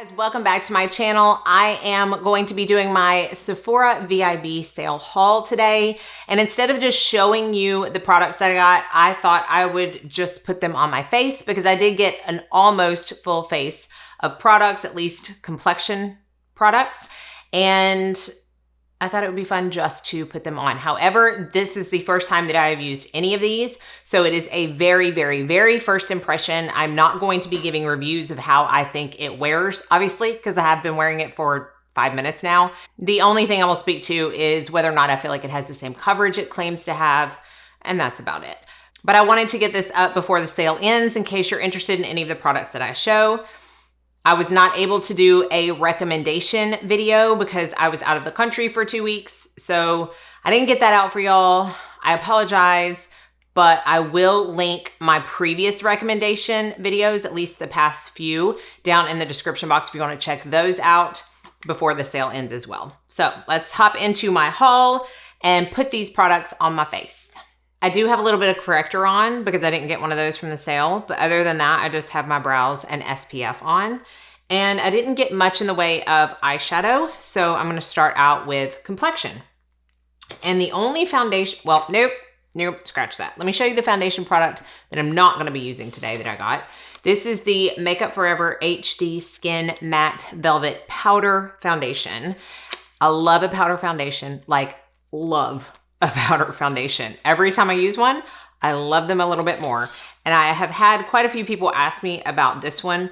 Guys, welcome back to my channel. I am going to be doing my Sephora VIB sale haul today. And instead of just showing you the products that I got, I thought I would just put them on my face because I did get an almost full face of products, at least complexion products. And I thought it would be fun just to put them on. However, this is the first time that I have used any of these. So it is a very, very, very first impression. I'm not going to be giving reviews of how I think it wears, obviously, because I have been wearing it for 5 minutes now. The only thing I will speak to is whether or not I feel like it has the same coverage it claims to have, and that's about it. But I wanted to get this up before the sale ends in case you're interested in any of the products that I show. I was not able to do a recommendation video because I was out of the country for 2 weeks. So I didn't get that out for y'all. I apologize, but I will link my previous recommendation videos, at least the past few, down in the description box if you want to check those out before the sale ends as well. So let's hop into my haul and put these products on my face. I do have a little bit of corrector on because I didn't get one of those from the sale. But other than that, I just have my brows and SPF on. And I didn't get much in the way of eyeshadow. So I'm going to start out with complexion. And the only foundation, well, nope, scratch that. Let me show you the foundation product that I'm not going to be using today that I got. This is the Makeup Forever HD Skin Matte Velvet Powder Foundation. I love a powder foundation, like love a powder foundation. Every time I use one, I love them a little bit more. And I have had quite a few people ask me about this one.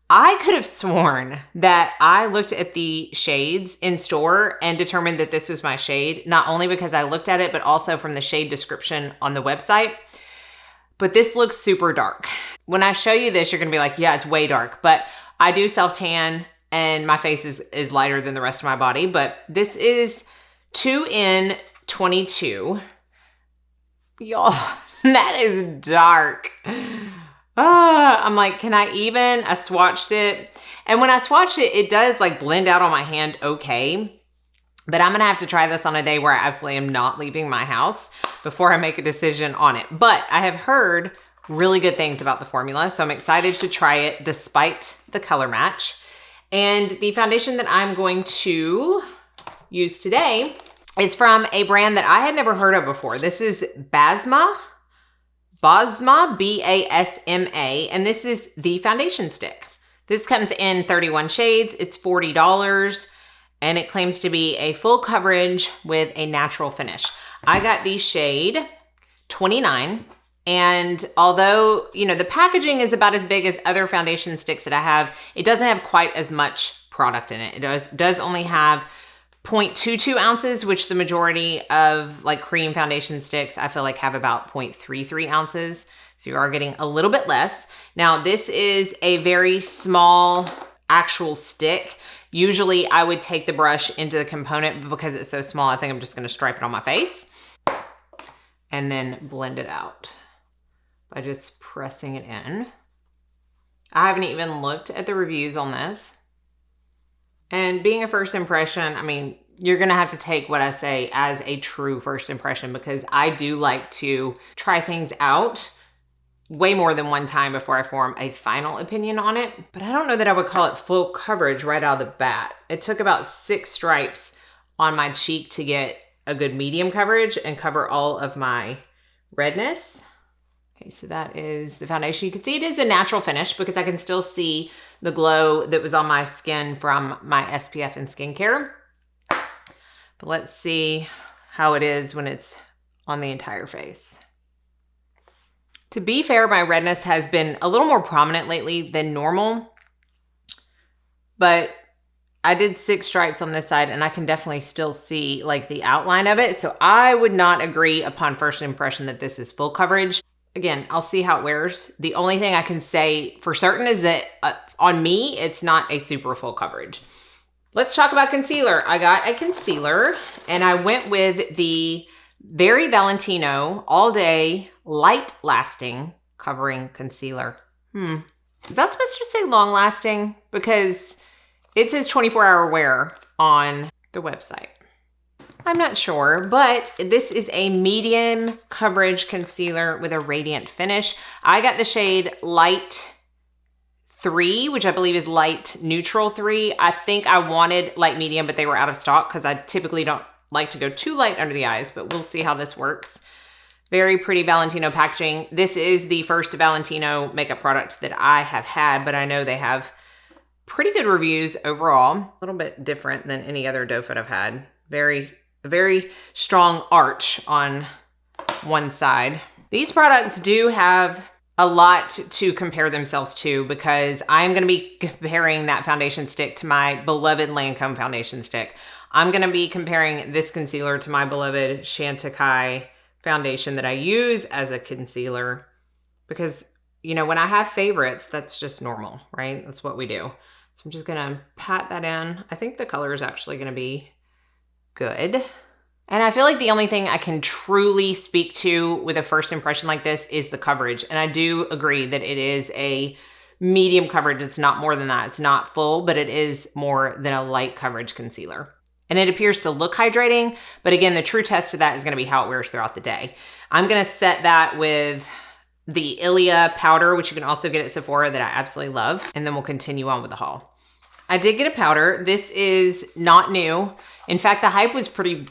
I could have sworn that I looked at the shades in store and determined that this was my shade, not only because I looked at it, but also from the shade description on the website. But this looks super dark. When I show you this, you're gonna be like, yeah, it's way dark. But I do self-tan and my face is lighter than the rest of my body. But this is 2N22. Y'all, that is dark. I'm like, can I even? I swatched it. And when I swatched it, it does like blend out on my hand okay. But I'm going to have to try this on a day where I absolutely am not leaving my house before I make a decision on it. But I have heard really good things about the formula. So I'm excited to try it despite the color match. And the foundation that I'm going to use today is from a brand that I had never heard of before. This is Basma, B-A-S-M-A, and this is the foundation stick. This comes in 31 shades. It's $40, and it claims to be a full coverage with a natural finish. I got the shade 29, and although, you know, the packaging is about as big as other foundation sticks that I have, it doesn't have quite as much product in it. It does only have 0.22 ounces, which the majority of like cream foundation sticks, I feel like have about 0.33 ounces. So you are getting a little bit less. Now this is a very small actual stick. Usually I would take the brush into the component, but because it's so small, I think I'm just gonna stripe it on my face and then blend it out by just pressing it in. I haven't even looked at the reviews on this. And being a first impression, I mean, you're going to have to take what I say as a true first impression because I do like to try things out way more than one time before I form a final opinion on it. But I don't know that I would call it full coverage right out of the bat. It took about 6 stripes on my cheek to get a good medium coverage and cover all of my redness. Okay, so that is the foundation. You can see it is a natural finish because I can still see the glow that was on my skin from my SPF and skincare. But let's see how it is when it's on the entire face. To be fair, my redness has been a little more prominent lately than normal. But I did 6 stripes on this side and I can definitely still see like the outline of it. So I would not agree upon first impression that this is full coverage. Again, I'll see how it wears. The only thing I can say for certain is that on me, it's not a super full coverage. Let's talk about concealer. I got a concealer and I went with the Very Valentino All Day Light Lasting Covering Concealer. Is that supposed to say long lasting? Because it says 24-hour wear on the website. I'm not sure, but this is a medium coverage concealer with a radiant finish. I got the shade Light 3, which I believe is light neutral 3. I think I wanted light medium, but they were out of stock because I typically don't like to go too light under the eyes, but we'll see how this works. Very pretty Valentino packaging. This is the first Valentino makeup product that I have had, but I know they have pretty good reviews overall. A little bit different than any other doe foot I've had. Very strong arch on one side. These products do have a lot to compare themselves to because I'm going to be comparing that foundation stick to my beloved Lancome foundation stick. I'm going to be comparing this concealer to my beloved Chantecaille foundation that I use as a concealer because, you know, when I have favorites, that's just normal, right? That's what we do. So I'm just going to pat that in. I think the color is actually going to be good. And I feel like the only thing I can truly speak to with a first impression like this is the coverage. And I do agree that it is a medium coverage. It's not more than that. It's not full, but it is more than a light coverage concealer. And it appears to look hydrating, but again, the true test of that is going to be how it wears throughout the day. I'm going to set that with the Ilia powder, which you can also get at Sephora that I absolutely love. And then we'll continue on with the haul. I did get a powder. This is not new. In fact, the hype was pretty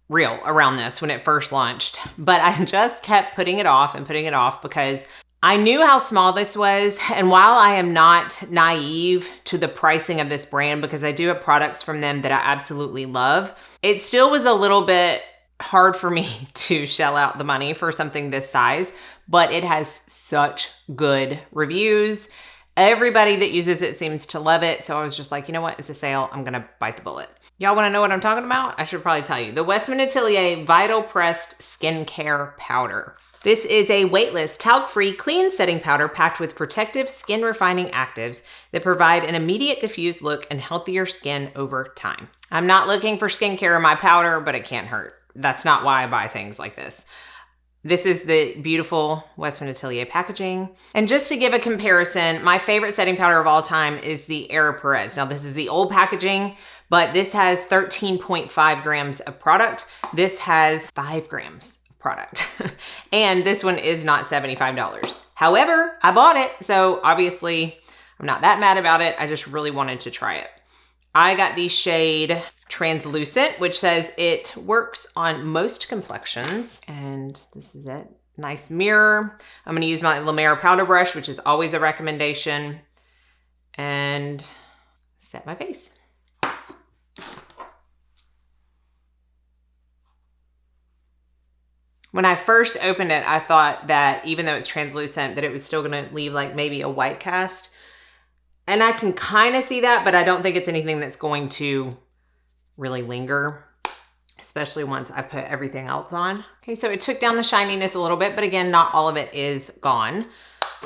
real around this when it first launched, but I just kept putting it off because I knew how small this was. And while I am not naive to the pricing of this brand, because I do have products from them that I absolutely love, it still was a little bit hard for me to shell out the money for something this size, but it has such good reviews. Everybody that uses it seems to love it. So I was just like, you know what? It's a sale. I'm going to bite the bullet. Y'all want to know what I'm talking about? I should probably tell you. The Westman Atelier Vital Pressed Skincare Powder. This is a weightless, talc-free, clean setting powder packed with protective skin refining actives that provide an immediate diffused look and healthier skin over time. I'm not looking for skincare in my powder, but it can't hurt. That's not why I buy things like this. This is the beautiful Westman Atelier packaging. And just to give a comparison, my favorite setting powder of all time is the Era Perez. Now this is the old packaging, but this has 13.5 grams of product. This has 5 grams of product. And this one is not $75. However, I bought it, so obviously I'm not that mad about it. I just really wanted to try it. I got the shade Translucent, which says it works on most complexions. And this is it. Nice mirror. I'm going to use my La Mer powder brush, which is always a recommendation, and set my face. When I first opened it, I thought that even though it's translucent, that it was still going to leave like maybe a white cast. And I can kind of see that, but I don't think it's anything that's going to really linger, especially once I put everything else on. Okay, so it took down the shininess a little bit, but again, not all of it is gone.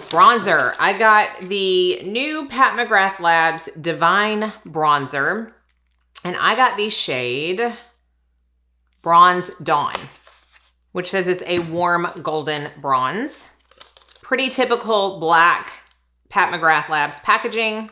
Bronzer. I got the new Pat McGrath Labs Divine Bronzer, and I got the shade Bronze Dawn, which says it's a warm golden bronze. Pretty typical black Pat McGrath Labs packaging.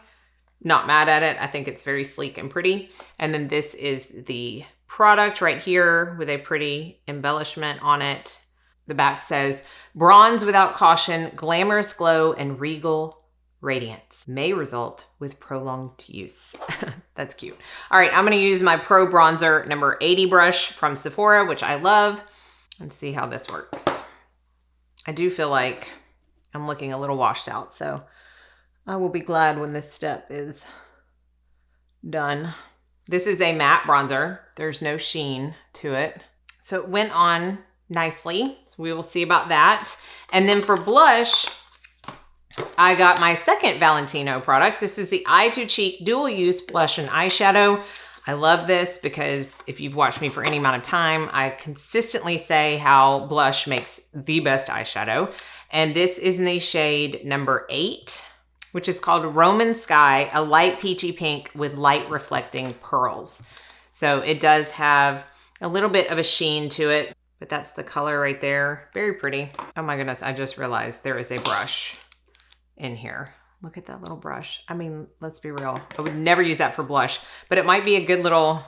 Not mad at it. I think it's very sleek and pretty. And then this is the product right here with a pretty embellishment on it. The back says, bronze without caution, glamorous glow, and regal radiance may result with prolonged use. That's cute. All right, I'm going to use my Pro Bronzer number 80 brush from Sephora, which I love, and see how this works. I do feel like I'm looking a little washed out, so I will be glad when this step is done. This is a matte bronzer. There's no sheen to it. So it went on nicely. We will see about that. And then for blush, I got my second Valentino product. This is the Eye to Cheek Dual Use Blush and Eyeshadow. I love this because if you've watched me for any amount of time, I consistently say how blush makes the best eyeshadow. And this is in the shade number 8. Which is called Roman Sky, a light peachy pink with light reflecting pearls. So it does have a little bit of a sheen to it, but that's the color right there. Very pretty. Oh my goodness, I just realized there is a brush in here. Look at that little brush. I mean, let's be real. I would never use that for blush, but it might be a good little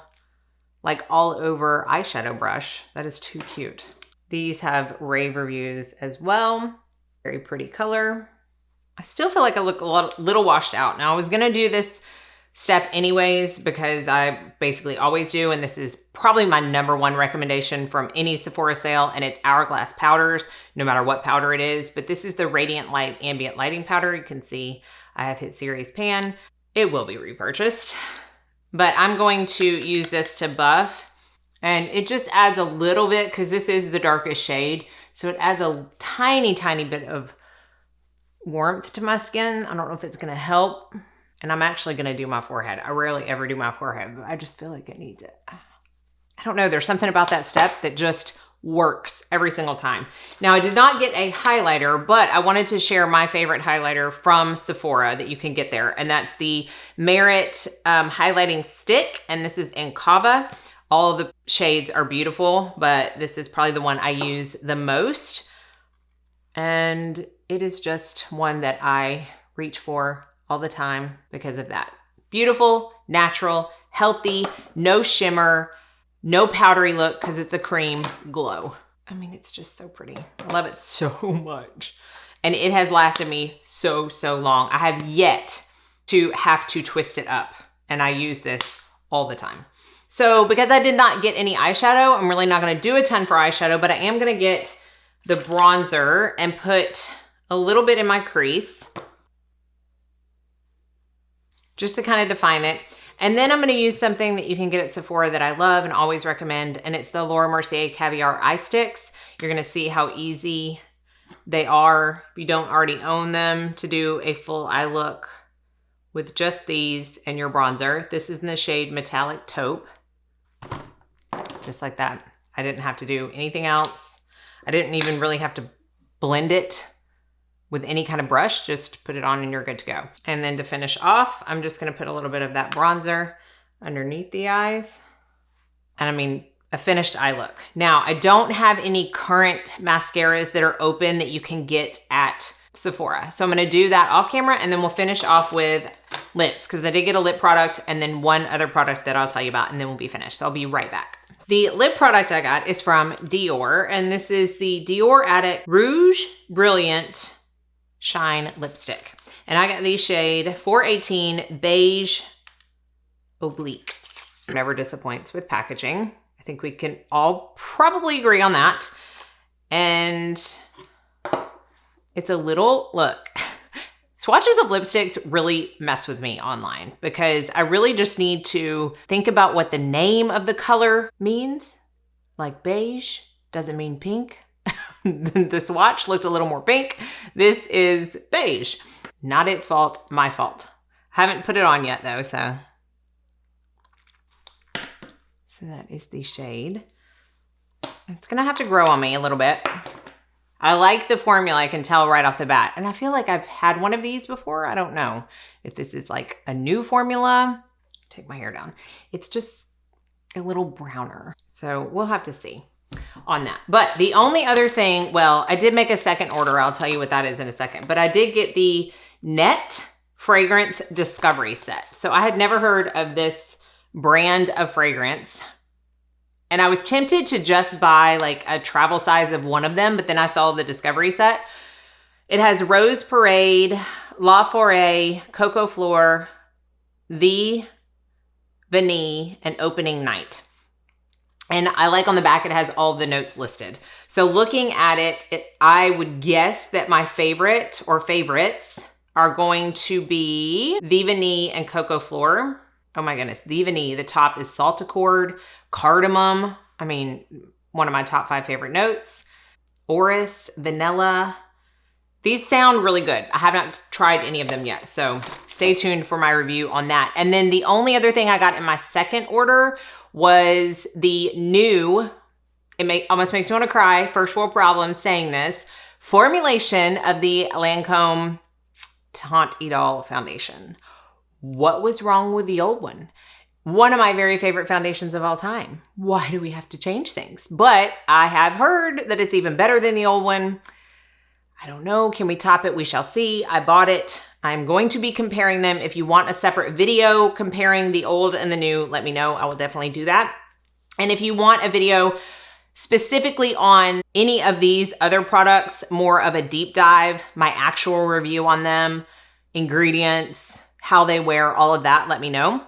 like all over eyeshadow brush. That is too cute. These have rave reviews as well. Very pretty color. I still feel like I look a little washed out. Now I was gonna do this step anyways because I basically always do, and this is probably my #1 recommendation from any Sephora sale, and it's Hourglass powders, no matter what powder it is. But this is the Radiant Light Ambient Lighting Powder. You can see I have hit Series Pan. It will be repurchased, but I'm going to use this to buff, and it just adds a little bit because this is the darkest shade, so it adds a tiny bit of warmth to my skin. I don't know if it's gonna help. And I'm actually gonna do my forehead. I rarely ever do my forehead, but I just feel like it needs it. I don't know, there's something about that step that just works every single time. Now, I did not get a highlighter, but I wanted to share my favorite highlighter from Sephora that you can get there. And that's the Merit highlighting stick. And this is in Kava. All of the shades are beautiful, but this is probably the one I use the most. And it is just one that I reach for all the time because of that. Beautiful, natural, healthy, no shimmer, no powdery look because it's a cream glow. I mean, it's just so pretty. I love it so much. And it has lasted me so long. I have yet to have to twist it up, and I use this all the time. So because I did not get any eyeshadow, I'm really not gonna do a ton for eyeshadow, but I am gonna get the bronzer and put a little bit in my crease, just to kind of define it. And then I'm gonna use something that you can get at Sephora that I love and always recommend, and it's the Laura Mercier Caviar Eye Sticks. You're gonna see how easy they are, if you don't already own them, to do a full eye look with just these and your bronzer. This is in the shade Metallic Taupe. Just like that. I didn't have to do anything else. I didn't even really have to blend it with any kind of brush, just put it on and you're good to go. And then to finish off, I'm just gonna put a little bit of that bronzer underneath the eyes. And I mean, a finished eye look. Now, I don't have any current mascaras that are open that you can get at Sephora. So I'm gonna do that off camera, and then we'll finish off with lips, because I did get a lip product and then one other product that I'll tell you about, and then we'll be finished. So I'll be right back. The lip product I got is from Dior, and this is the Dior Addict Rouge Brilliant Shine Lipstick. And I got the shade 418 Beige Oblique. Never disappoints with packaging. I think we can all probably agree on that. And it's a little, look, swatches of lipsticks really mess with me online because I really just need to think about what the name of the color means. Like beige doesn't mean pink. The swatch looked a little more pink. This is beige. Not its fault, my fault. Haven't put it on yet though, so that is the shade. It's gonna have to grow on me a little bit. I like the formula, I can tell right off the bat. And I feel like I've had one of these before. I don't know if this is like a new formula. Take my hair down. It's just a little browner. So we'll have to see on that. But the only other thing, well, I did make a second order. I'll tell you what that is in a second. But I did get the Net Fragrance Discovery Set. So I had never heard of this brand of fragrance. And I was tempted to just buy like a travel size of one of them, but then I saw the Discovery Set. It has Rose Parade, La Forêt, Coco Fleur, The Vanille, and Opening Night. And I like on the back, it has all the notes listed. So looking at it, I would guess that my favorite or favorites are going to be The Vanille and Coco Fleur. Oh my goodness, The Vanille. The top is Salt Accord, Cardamom. I mean, one of my top 5 favorite notes. Orris, Vanilla. These sound really good. I have not tried any of them yet, so stay tuned for my review on that. And then the only other thing I got in my second order was the new, almost makes me want to cry, first world problem saying this, formulation of the Lancome Teint Idole foundation. What was wrong with the old one? One of my very favorite foundations of all time. Why do we have to change things? But I have heard that it's even better than the old one. I don't know. Can we top it? We shall see. I bought it. I'm going to be comparing them. If you want a separate video comparing the old and the new, let me know. I will definitely do that. And if you want a video Specifically on any of these other products, more of a deep dive, my actual review on them, ingredients, how they wear, all of that, let me know.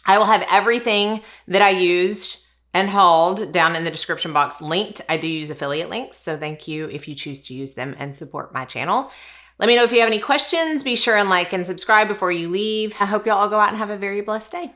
I will have everything that I used and hauled down in the description box linked. I do use affiliate links, so thank you if you choose to use them and support my channel. Let me know if you have any questions. Be sure and like and subscribe before you leave. I hope y'all all go out and have a very blessed day.